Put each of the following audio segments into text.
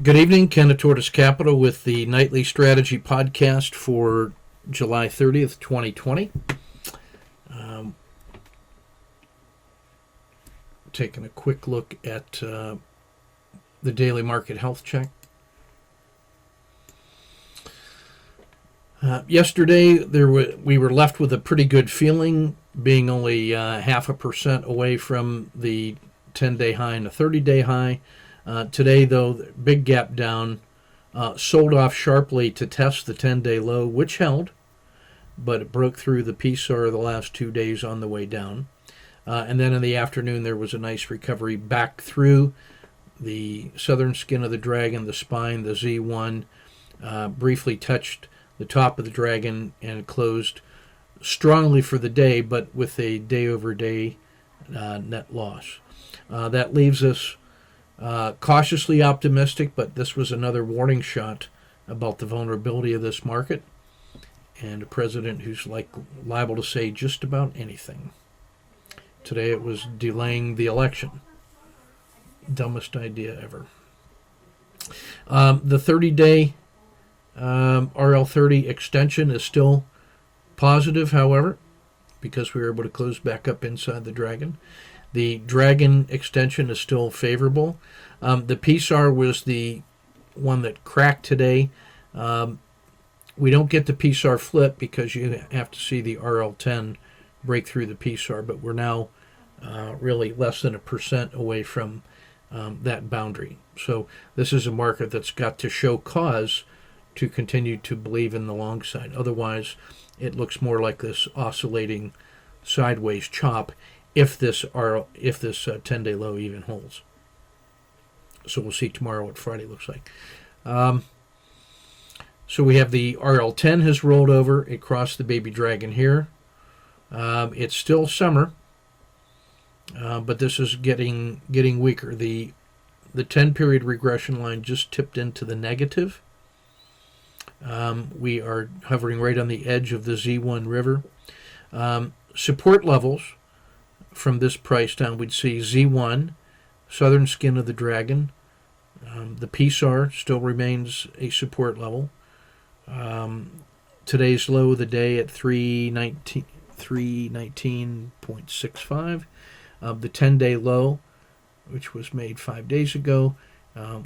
Good evening, Ken at Tortoise Capital with the nightly strategy podcast for July 30th, 2020. Taking a quick look at the daily market health check. Yesterday, we were left with a pretty good feeling, being only 0.5% away from the 10-day high and the 30-day high. Today, though, big gap down, sold off sharply to test the 10-day low, which held, but it broke through the PSAR the last 2 days on the way down. And then in the afternoon, there was a nice recovery back through the southern skin of the dragon, the spine, the Z1, briefly touched the top of the dragon and closed strongly for the day, but with a day-over-day net loss. That leaves us cautiously optimistic, but this was another warning shot about the vulnerability of this market and a president who's liable to say just about anything. Today it was delaying the election. Dumbest idea ever. The 30-day RL30 extension is still positive, however, because we were able to close back up inside the dragon. The dragon extension is still favorable. The PSAR was the one that cracked today. We don't get the PSAR flip because you have to see the RL10 break through the PSAR, but we're now really less than 1% away from that boundary. So this is a market that's got to show cause to continue to believe in the long side. Otherwise, it looks more like this oscillating sideways chop if this 10-day low even holds. So we'll see tomorrow what Friday looks like. So we have the RL10 has rolled over. It crossed the baby dragon here. It's still summer, but this is getting weaker. The 10-period regression line just tipped into the negative. We are hovering right on the edge of the Z1 river. Support levels from this price down, we'd see Z1, southern skin of the dragon. The PSAR still remains a support level. Today's low of the day at 319.65. The 10-day low, which was made 5 days ago, will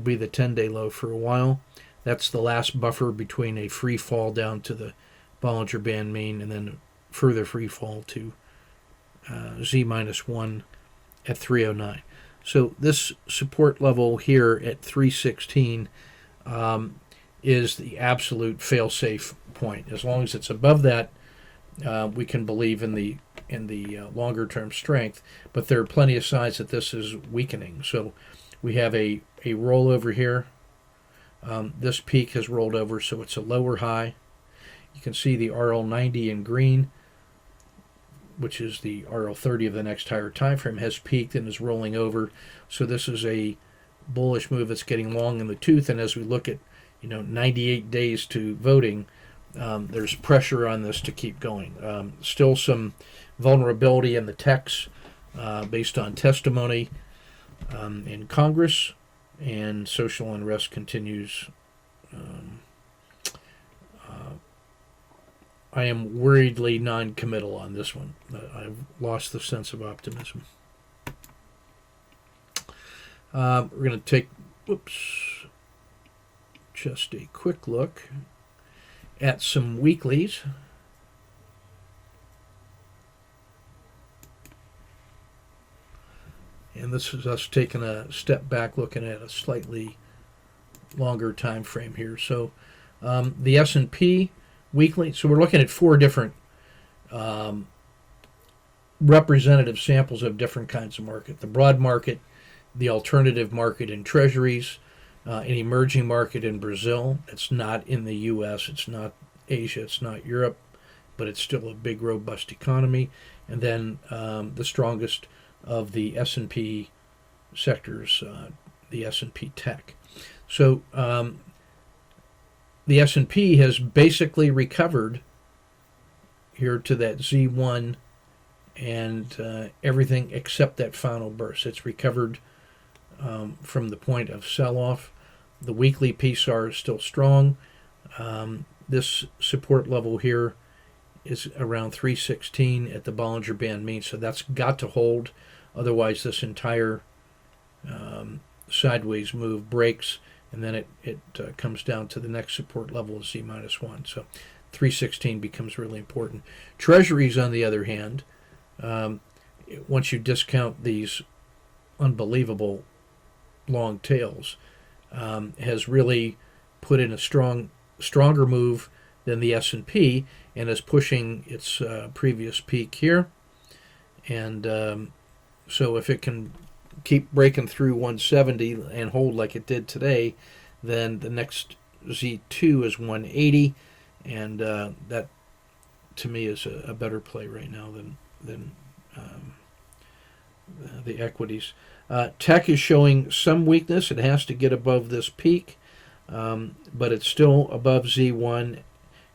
be the 10-day low for a while. That's the last buffer between a free fall down to the Bollinger Band mean and then further free fall to Z-1 at 309. So this support level here at 316 is the absolute fail-safe point. As long as it's above that, we can believe in the longer-term strength. But there are plenty of signs that this is weakening. So we have a rollover here. This peak has rolled over, so it's a lower high. You can see the RL90 in green, which is the RL30 of the next higher time frame, has peaked and is rolling over. So this is a bullish move that's getting long in the tooth. And as we look at 98 days to voting, there's pressure on this to keep going. Still some vulnerability in the techs based on testimony in Congress, and social unrest continues. I am worriedly non-committal on this one. I've lost the sense of optimism. We're going to take, just a quick look at some weeklies. And this is us taking a step back, looking at a slightly longer time frame here. So the S&P weekly, so we're looking at 4 different representative samples of different kinds of market. The broad market, the alternative market in treasuries, an emerging market in Brazil. It's not in the U.S., it's not Asia, it's not Europe, but it's still a big, robust economy. And then the strongest of the S&P sectors, the S&P Tech. So the S&P has basically recovered here to that Z1 and everything except that final burst. It's recovered from the point of sell-off. The weekly PSAR is still strong. This support level here is around 316 at the Bollinger Band mean, so that's got to hold. Otherwise, this entire sideways move breaks, and then it comes down to the next support level of Z-1. So 316 becomes really important. Treasuries, on the other hand, once you discount these unbelievable long tails, has really put in a stronger move than the S&P, and is pushing its previous peak here. And so if it can keep breaking through 170 and hold like it did today, then the next Z2 is 180, and that to me is a better play right now than the equities. Tech is showing some weakness. It has to get above this peak, but it's still above Z1,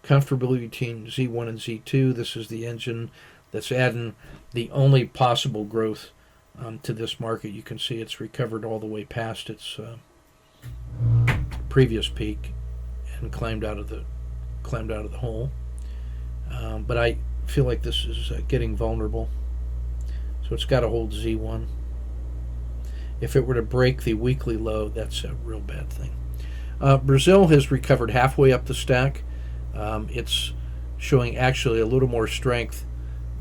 comfortably between Z1 and Z2. This is the engine that's adding the only possible growth to this market. You can see it's recovered all the way past its previous peak and climbed out of the hole. But I feel like this is getting vulnerable, so it's got to hold Z1. If it were to break the weekly low, that's a real bad thing. Brazil has recovered halfway up the stack. It's showing actually a little more strength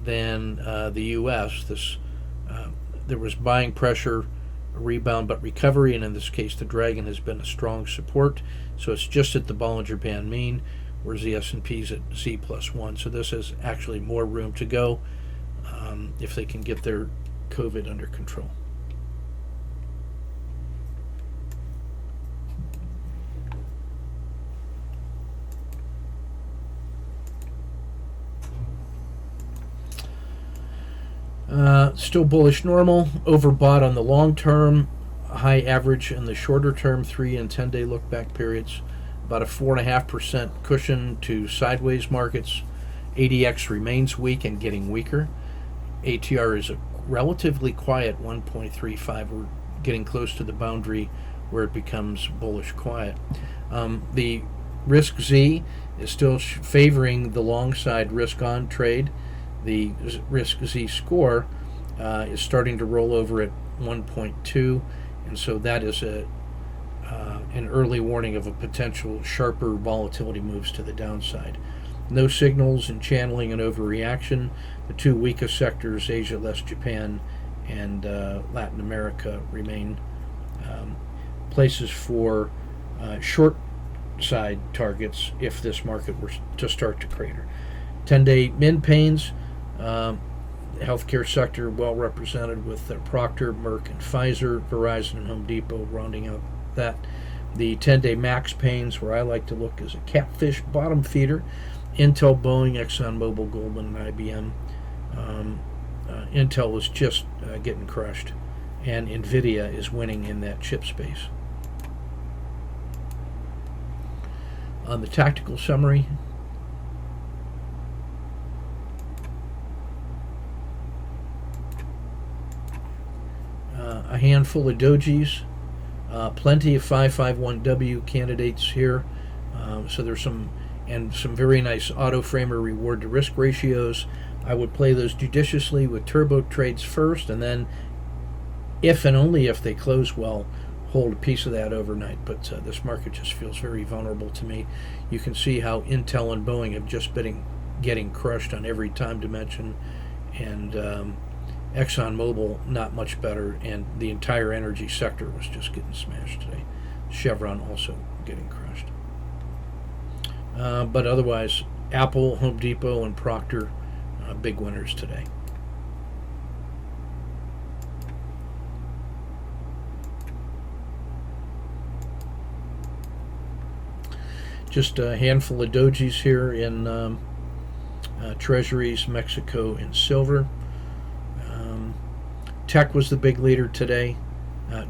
than the U.S. There was buying pressure, a rebound, but recovery, and in this case the dragon has been a strong support. So it's just at the Bollinger Band mean, whereas the S&P is at Z+1. So this has actually more room to go if they can get their COVID under control. Still bullish normal, overbought on the long term, high average in the shorter term, 3 and 10 day look back periods, about a 4.5% cushion to sideways markets. ADX remains weak and getting weaker. ATR is a relatively quiet 1.35. We're getting close to the boundary where it becomes bullish quiet. The risk Z is still favoring the long side risk on trade. The risk Z score is starting to roll over at 1.2, and so that is an early warning of a potential sharper volatility moves to the downside. No signals in channeling and overreaction. The two weakest sectors, Asia less Japan and Latin America, remain places for short side targets if this market were to start to crater. 10-day min pains. Healthcare sector well represented with Procter, Merck, and Pfizer, Verizon, and Home Depot rounding out that. The 10-day max pains, where I like to look, is a catfish bottom feeder. Intel, Boeing, ExxonMobil, Goldman, and IBM. Intel is just getting crushed, and NVIDIA is winning in that chip space. On the tactical summary, a handful of dojis, plenty of 551W candidates here. So there's some very nice auto framer reward to risk ratios. I would play those judiciously with turbo trades first, and then if and only if they close well, hold a piece of that overnight. But this market just feels very vulnerable to me. You can see how Intel and Boeing have just been getting crushed on every time dimension, and ExxonMobil not much better, and the entire energy sector was just getting smashed today. Chevron also getting crushed. But otherwise, Apple, Home Depot, and Procter, big winners today. Just a handful of dojis here in treasuries, Mexico, and silver. Tech was the big leader today.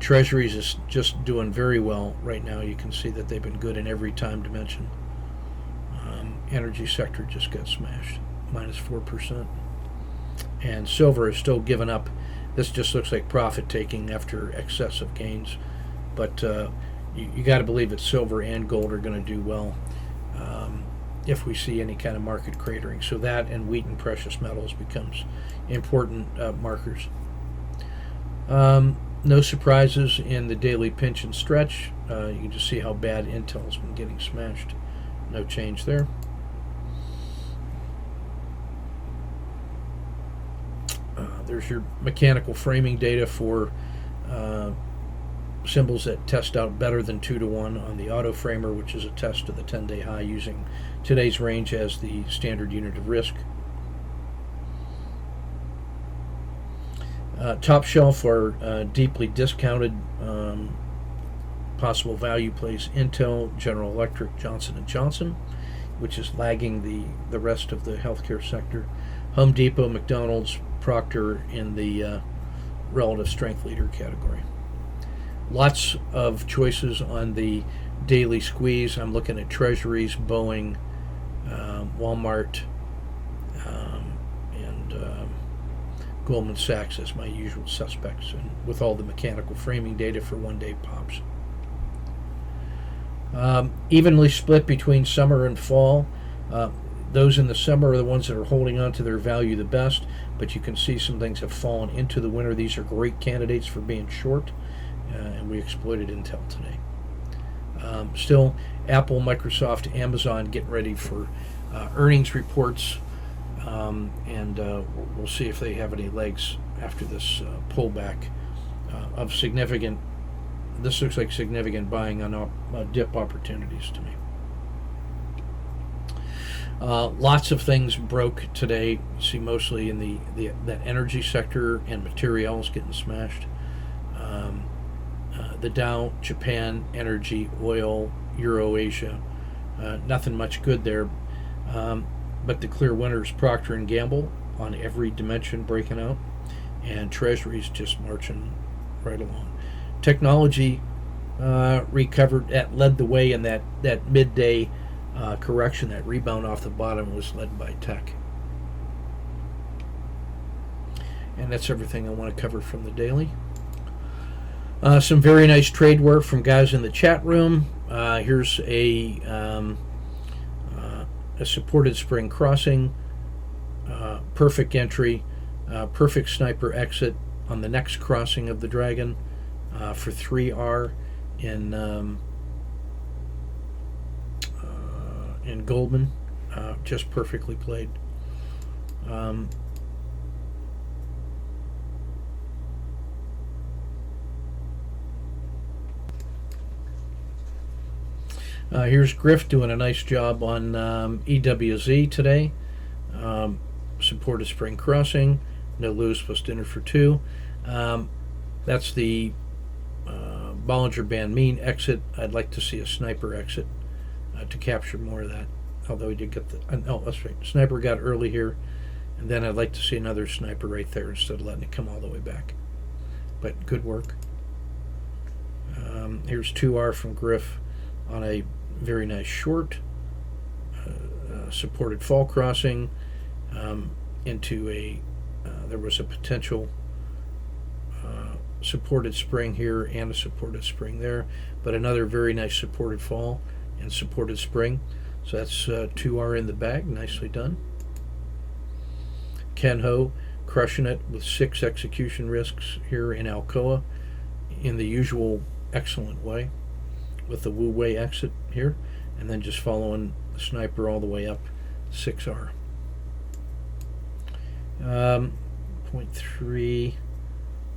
Treasuries is just doing very well right now. You can see that they've been good in every time dimension. Energy sector just got smashed, minus 4%. And silver is still giving up This just looks like profit taking after excessive gains. But you got to believe that silver and gold are going to do well if we see any kind of market cratering. So that and wheat and precious metals becomes important markers. No surprises in the daily pinch and stretch. You can just see how bad Intel's been getting smashed. No change there. There's your mechanical framing data for symbols that test out better than 2 to 1 on the auto framer, which is a test of the 10-day high using today's range as the standard unit of risk. Top shelf are deeply discounted possible value plays: Intel, General Electric, Johnson & Johnson, which is lagging the rest of the healthcare sector, Home Depot, McDonald's, Procter in the relative strength leader category. Lots of choices on the daily squeeze. I'm looking at Treasuries, Boeing, Walmart, and Goldman Sachs as my usual suspects, and with all the mechanical framing data for one-day pops. Evenly split between summer and fall. Those in the summer are the ones that are holding on to their value the best, but you can see some things have fallen into the winter. These are great candidates for being short, and we exploited Intel today. Still, Apple, Microsoft, Amazon getting ready for earnings reports, and we'll see if they have any legs after this pullback of significant. This looks like significant buying on dip opportunities to me. Lots of things broke today. You see mostly in that energy sector and materials getting smashed. The Dow, Japan, energy, oil, Euro, Asia. Nothing much good there. But the clear winners, Procter & Gamble on every dimension breaking out, and Treasuries just marching right along. Technology recovered, led the way in that midday correction. That rebound off the bottom was led by tech. And that's everything I want to cover from the daily. Some very nice trade work from guys in the chat room. Here's a supported spring crossing, perfect entry, perfect sniper exit on the next crossing of the dragon for 3R in Goldman, just perfectly played. Here's Griff doing a nice job on EWZ today. Supported spring crossing, no lose plus dinner for 2. That's the Bollinger Band mean exit. I'd like to see a sniper exit to capture more of that, although he did get the that's right, sniper got early here, and then I'd like to see another sniper right there instead of letting it come all the way back. But good work. Here's 2R from Griff on a very nice short supported fall crossing into a there was a potential supported spring here and a supported spring there, but another very nice supported fall and supported spring. So that's 2R in the bag. Nicely done. Ken Ho crushing it with 6 execution risks here in Alcoa in the usual excellent way, with the Wu Wei exit here, and then just following the sniper all the way up 6R. 0.3,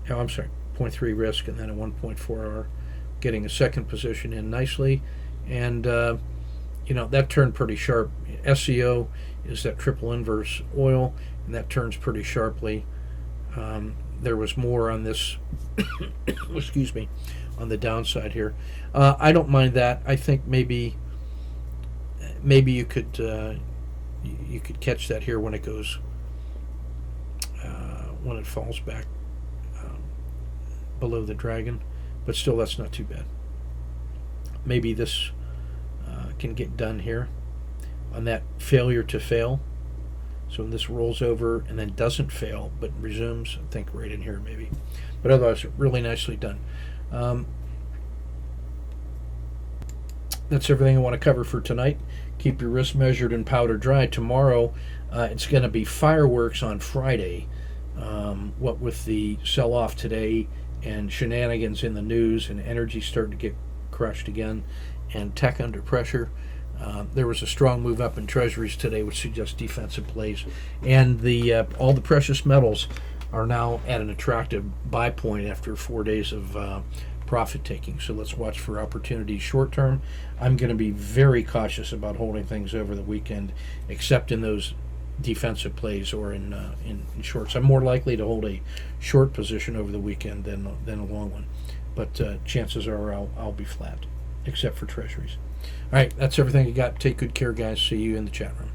oh, I'm sorry, 0.3 risk, and then a 1.4R, getting a second position in nicely, and that turned pretty sharp. SEO is that triple inverse oil, and that turns pretty sharply. There was more on this, excuse me, on the downside here. I don't mind that. I think maybe you could catch that here when it goes when it falls back below the dragon, but still that's not too bad. Maybe this can get done here on that failure to fail. So when this rolls over and then doesn't fail but resumes, I think right in here maybe. But otherwise, really nicely done. That's everything I want to cover for tonight. Keep your risk measured and powder dry. Tomorrow, it's going to be fireworks on Friday. What with the sell-off today and shenanigans in the news and energy starting to get crushed again and tech under pressure. There was a strong move up in treasuries today, which suggests defensive plays. And all the precious metals are now at an attractive buy point after 4 days of profit taking. So let's watch for opportunities short term. I'm going to be very cautious about holding things over the weekend, except in those defensive plays or in shorts. I'm more likely to hold a short position over the weekend than a long one. But chances are I'll be flat, except for treasuries. All right, that's everything I got. Take good care, guys. See you in the chat room.